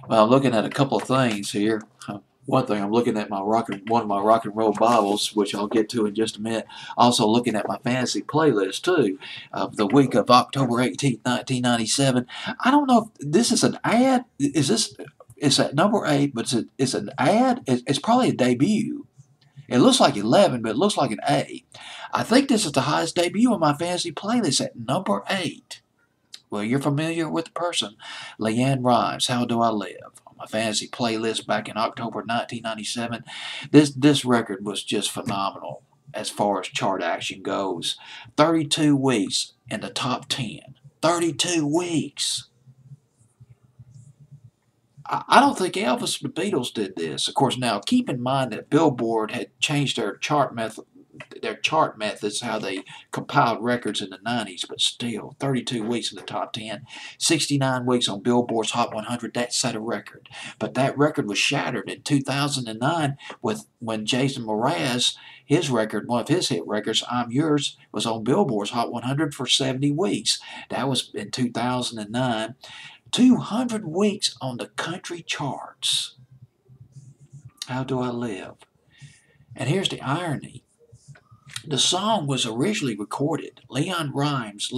Well, I'm looking at a couple of things here. One thing, I'm looking at one of my rock and roll Bibles, which I'll get to in just a minute. Also looking at my fantasy playlist too, of the week of October 18th, 1997. I don't know if this is an ad. Is this? It's at number 8, but it's an ad. It's probably a debut. It looks like 11, but it looks like an A. I think this is the highest debut on my fantasy playlist at number 8. Well, you're familiar with the person. LeAnn Rimes, How Do I Live? On my fantasy playlist back in October 1997. This record was just phenomenal as far as chart action goes. 32 weeks in the top 10. 32 weeks. I don't think Elvis and the Beatles did this. Of course, now keep in mind that Billboard had changed their chart methods, how they compiled records in the 90s, but still, 32 weeks in the top 10, 69 weeks on Billboard's Hot 100, that set a record. But that record was shattered in 2009 when Jason Mraz, his record, one of his hit records, I'm Yours, was on Billboard's Hot 100 for 70 weeks. That was in 2009. 200 weeks on the country charts. How Do I Live? And here's the irony. The song was originally recorded. LeAnn Rimes,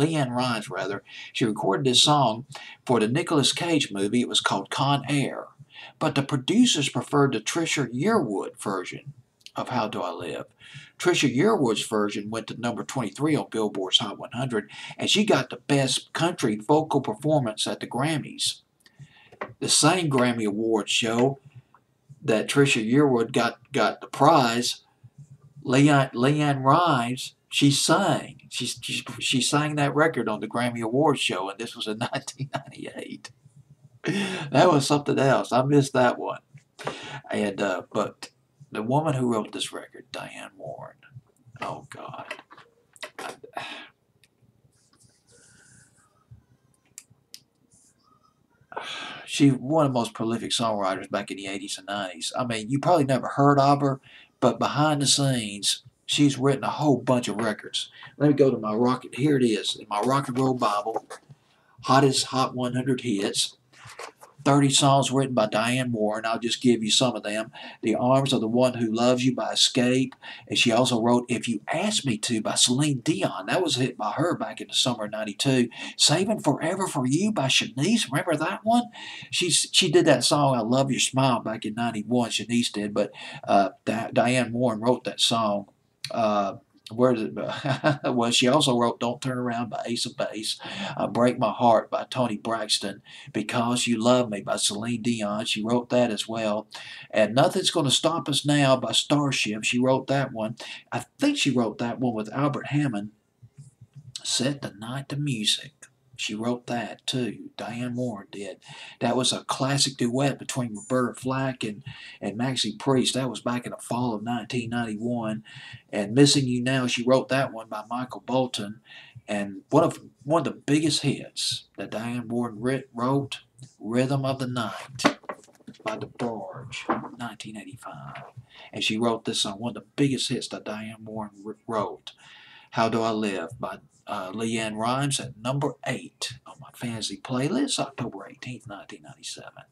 she recorded this song for the Nicolas Cage movie. It was called Con Air. But the producers preferred the Trisha Yearwood version of How Do I Live. Trisha Yearwood's version went to number 23 on Billboard's Hot 100, and she got the best country vocal performance at the Grammys. The same Grammy Awards show that Trisha Yearwood got the prize, LeAnn Rimes, she sang. She sang that record on the Grammy Awards show, and this was in 1998. That was something else. I missed that one. And but the woman who wrote this record, Diane Warren. Oh God. She one of the most prolific songwriters back in the 80s and 90s. I mean, you probably never heard of her, but behind the scenes, she's written a whole bunch of records. Let me go to my rocket. Here it is, in my rock and roll Bible. Hottest Hot 100 hits. 30 songs written by Diane Warren. I'll just give you some of them. The Arms of the One Who Loves You by Escape. And she also wrote If You Ask Me To by Celine Dion. That was a hit by her back in the summer of 92. Saving Forever For You by Shanice. Remember that one? She did that song, I Love Your Smile, back in 91. Shanice did, but Diane Warren wrote that song. Where did it? Well, she also wrote "Don't Turn Around" by Ace of Base, "Break My Heart" by Tony Braxton, "Because You Love Me" by Celine Dion. She wrote that as well, and "Nothing's Gonna Stop Us Now" by Starship. She wrote that one. I think she wrote that one with Albert Hammond. "Set the Night to Music." She wrote that too. Diane Warren did. That was a classic duet between Roberta Flack and Maxie Priest. That was back in the fall of 1991. And "Missing You Now," she wrote that one by Michael Bolton. And one of the biggest hits that Diane Warren wrote, "Rhythm of the Night" by the Barge, 1985. And she wrote this song, one of the biggest hits that Diane Warren wrote. "How Do I Live" by LeAnn Rimes at number 8 on my fantasy playlist, October 18th, 1997.